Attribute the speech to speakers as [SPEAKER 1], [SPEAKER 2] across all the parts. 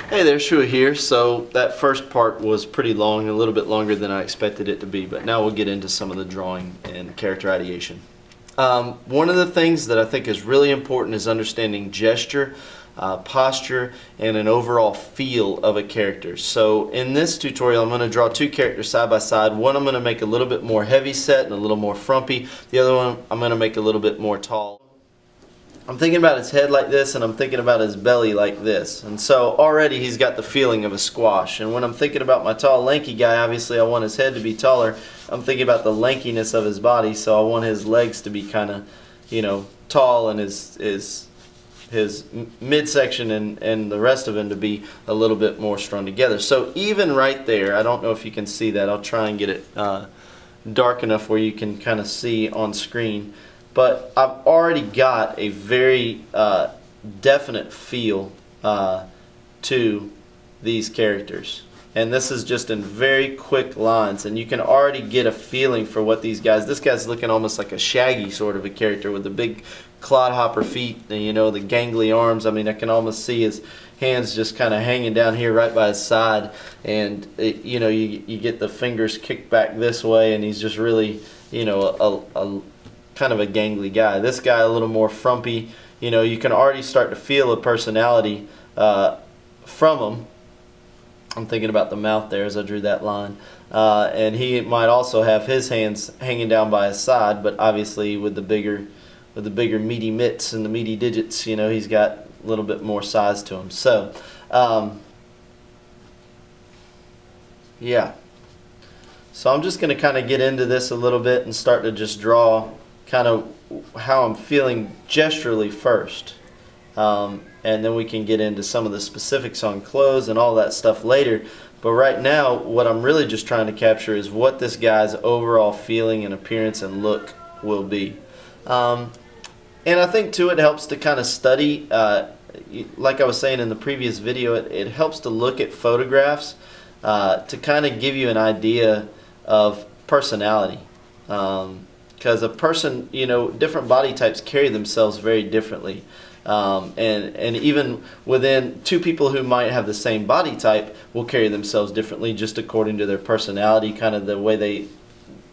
[SPEAKER 1] Hey there, Shua here. So that first part was pretty long, a little bit longer than I expected it to be, but now we'll get into some of the drawing and character ideation. One of the things that I think is really important is understanding gesture, posture, and an overall feel of a character. So in this tutorial I'm going to draw two characters side by side. One I'm going to make a little bit more heavy set and a little more frumpy. The other one I'm going to make a little bit more tall. I'm thinking about his head like this, and I'm thinking about his belly like this. And so already he's got the feeling of a squash. And when I'm thinking about my tall, lanky guy, obviously I want his head to be taller. I'm thinking about the lankiness of his body, so I want his legs to be kind of, you know, tall, and his midsection and the rest of him to be a little bit more strung together. So even right there, I don't know if you can see that. I'll try and get it dark enough where you can kind of see on screen. But I've already got a very definite feel to these characters. And this is just in very quick lines. And you can already get a feeling for what these guys... This guy's looking almost like a Shaggy sort of a character with the big clodhopper feet and, you know, the gangly arms. I mean, I can almost see his hands just kind of hanging down here right by his side. And, you know, you get the fingers kicked back this way, and he's just really, you know, a kind of a gangly guy. This guy a little more frumpy. You know, you can already start to feel a personality from him. I'm thinking about the mouth there as I drew that line. And he might also have his hands hanging down by his side, but obviously with the bigger meaty mitts and the meaty digits, you know, he's got a little bit more size to him. So yeah. So I'm just going to kind of get into this a little bit and start to just draw kind of how I'm feeling gesturally first, and then we can get into some of the specifics on clothes and all that stuff later. But right now what I'm really just trying to capture is what this guy's overall feeling and appearance and look will be. And I think too it helps to kind of study, like I was saying in the previous video, it helps to look at photographs to kind of give you an idea of personality. Because a person, you know, different body types carry themselves very differently. And even within two people who might have the same body type will carry themselves differently just according to their personality, kind of the way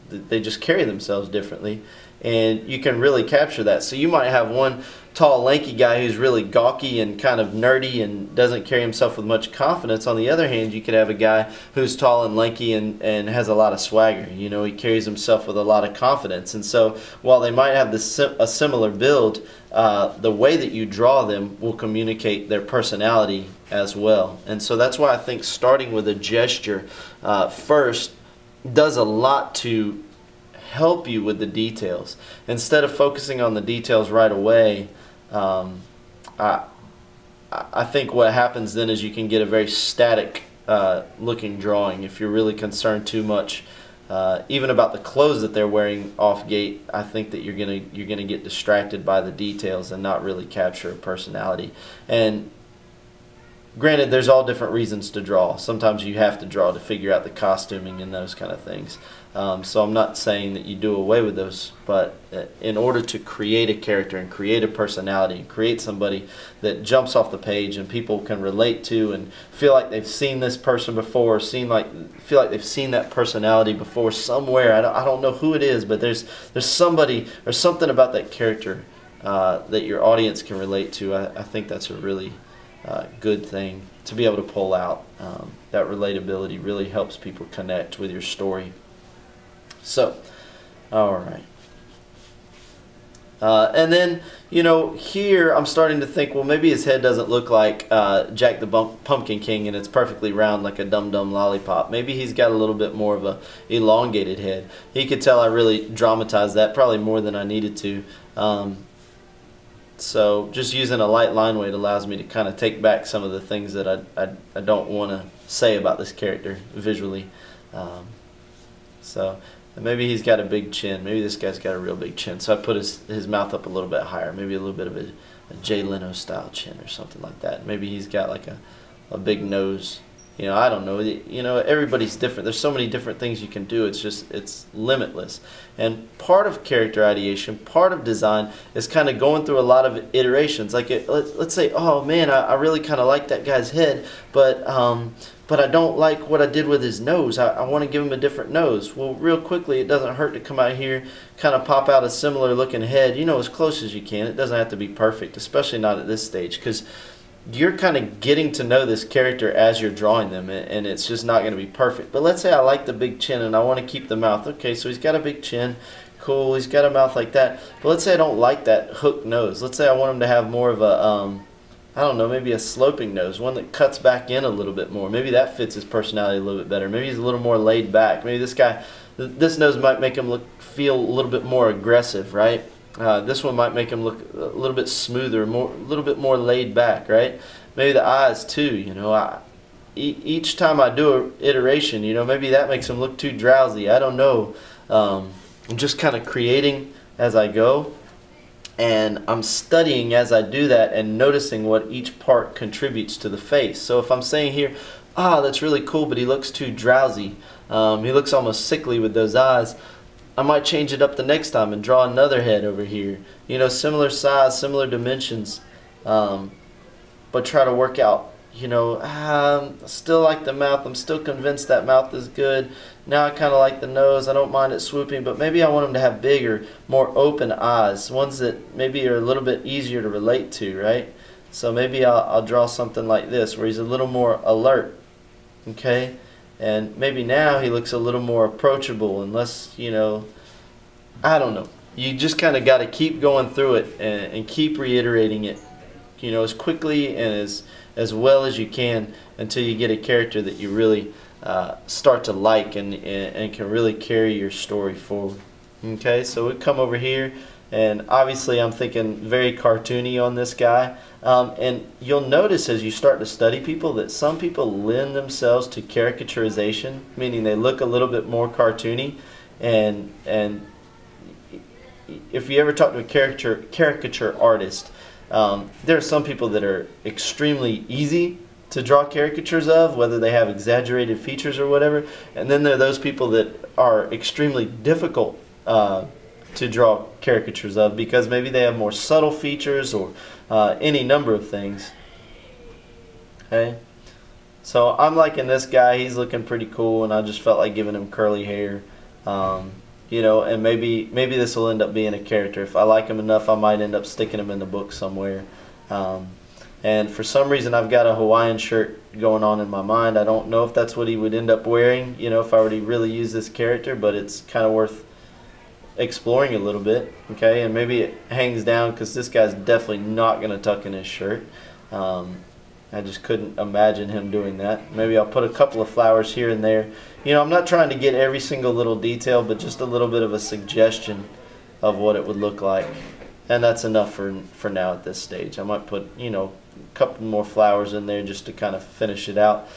[SPEAKER 1] they just carry themselves differently. And you can really capture that. So you might have one tall, lanky guy who's really gawky and kind of nerdy and doesn't carry himself with much confidence. On the other hand, you could have a guy who's tall and lanky and has a lot of swagger. You know, he carries himself with a lot of confidence. And so while they might have a similar build, the way that you draw them will communicate their personality as well. And so that's why I think starting with a gesture first does a lot to help you with the details. Instead of focusing on the details right away, I think what happens then is you can get a very static looking drawing. If you're really concerned too much even about the clothes that they're wearing off gate, I think that you're gonna get distracted by the details and not really capture a personality. And granted, there's all different reasons to draw. Sometimes you have to draw to figure out the costuming and those kind of things. So I'm not saying that you do away with those, but in order to create a character and create a personality and create somebody that jumps off the page and people can relate to and feel like they've seen this person before, feel like they've seen that personality before somewhere. I don't know who it is, but there's somebody or something about that character that your audience can relate to. I think that's a really good thing to be able to pull out. That relatability really helps people connect with your story. So, alright. And then, you know, here I'm starting to think, well, maybe his head doesn't look like Jack the Pumpkin King and it's perfectly round like a dum-dum lollipop. Maybe he's got a little bit more of a elongated head. He could tell I really dramatized that, probably more than I needed to. So just using a light line weight allows me to kind of take back some of the things that I don't want to say about this character visually. So maybe he's got a big chin. Maybe this guy's got a real big chin. So I put his mouth up a little bit higher. Maybe a little bit of a Jay Leno style chin or something like that. Maybe he's got like a big nose You know, I don't know. You know, everybody's different. There's so many different things you can do. It's limitless. And part of character ideation, part of design, is kind of going through a lot of iterations. Like, let's say, oh man, I really kind of like that guy's head, but I don't like what I did with his nose. I want to give him a different nose. Well, real quickly, it doesn't hurt to come out here, kind of pop out a similar looking head, you know, as close as you can. It doesn't have to be perfect, especially not at this stage, because you're kind of getting to know this character as you're drawing them, and it's just not going to be perfect. But let's say I like the big chin and I want to keep the mouth. Okay, so he's got a big chin. Cool, he's got a mouth like that. But let's say I don't like that hook nose. Let's say I want him to have more of a, I don't know, maybe a sloping nose, one that cuts back in a little bit more. Maybe that fits his personality a little bit better. Maybe he's a little more laid back. Maybe this guy, this nose might make him feel a little bit more aggressive, right? This one might make him look a little bit smoother, a little bit more laid back, right? Maybe the eyes too, you know. Each time I do an iteration, you know, maybe that makes him look too drowsy. I don't know. I'm just kind of creating as I go, and I'm studying as I do that and noticing what each part contributes to the face. So if I'm saying here, that's really cool, but he looks too drowsy. He looks almost sickly with those eyes. I might change it up the next time and draw another head over here. You know, similar size, similar dimensions, but try to work out, you know, I still like the mouth. I'm still convinced that mouth is good. Now I kind of like the nose. I don't mind it swooping, but maybe I want him to have bigger, more open eyes, ones that maybe are a little bit easier to relate to, right? So maybe I'll draw something like this where he's a little more alert, okay? And maybe now he looks a little more approachable and less, you know, I don't know. You just kind of got to keep going through it and keep reiterating it, you know, as quickly and as well as you can until you get a character that you really start to like and can really carry your story forward. Okay, so we come over here, and obviously I'm thinking very cartoony on this guy. And you'll notice as you start to study people that some people lend themselves to caricaturization, meaning they look a little bit more cartoony. And if you ever talk to a caricature artist, there are some people that are extremely easy to draw caricatures of, whether they have exaggerated features or whatever. And then there are those people that are extremely difficult to draw caricatures of because maybe they have more subtle features or any number of things. Okay, so I'm liking this guy. He's looking pretty cool, and I just felt like giving him curly hair. You know, and maybe this will end up being a character. If I like him enough, I might end up sticking him in the book somewhere. And for some reason, I've got a Hawaiian shirt going on in my mind. I don't know if that's what he would end up wearing, you know, if I were to really use this character, but it's kind of worth exploring a little bit. Okay, and maybe it hangs down because this guy's definitely not going to tuck in his shirt. I just couldn't imagine him doing that. Maybe I'll put a couple of flowers here and there. You know, I'm not trying to get every single little detail, but just a little bit of a suggestion of what it would look like. And that's enough for now at this stage. I might put, you know, a couple more flowers in there just to kind of finish it out.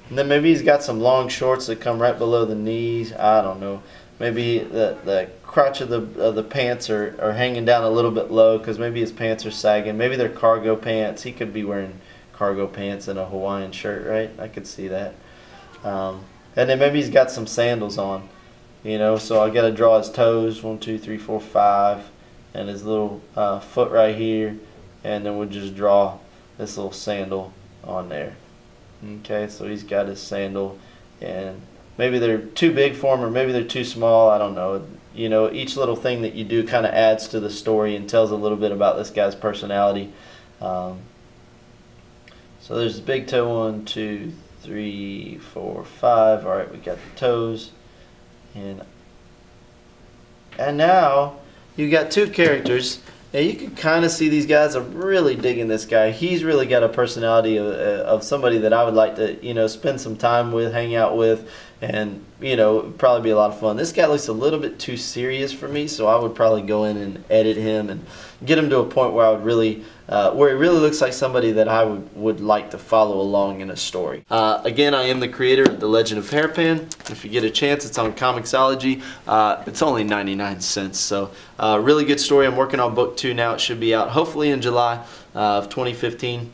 [SPEAKER 1] And then maybe he's got some long shorts that come right below the knees. I don't know. Maybe the crotch of the pants are hanging down a little bit low because maybe his pants are sagging. Maybe they're cargo pants. He could be wearing cargo pants and a Hawaiian shirt, right? I could see that. And then maybe he's got some sandals on, you know, so I got to draw his toes, 1, 2, 3, 4, 5, and his little foot right here, and then we'll just draw this little sandal on there. Okay, so he's got his sandal, and maybe they're too big for him or maybe they're too small, I don't know. You know, each little thing that you do kind of adds to the story and tells a little bit about this guy's personality. So there's the big toe, 1, 2, 3, 4, 5. All right, we got the toes, and now you got two characters. Now you can kind of see these guys are really digging this guy. He's really got a personality of somebody that I would like to, you know, spend some time with, hang out with, and, you know, it'd probably be a lot of fun. This guy looks a little bit too serious for me, so I would probably go in and edit him and get him to a point where I would really, where he really looks like somebody that I would like to follow along in a story. Again, I am the creator of The Legend of Harapan. If you get a chance, it's on Comixology. It's only 99 cents, so really good story. I'm working on book 2 now. It should be out hopefully in July of 2015.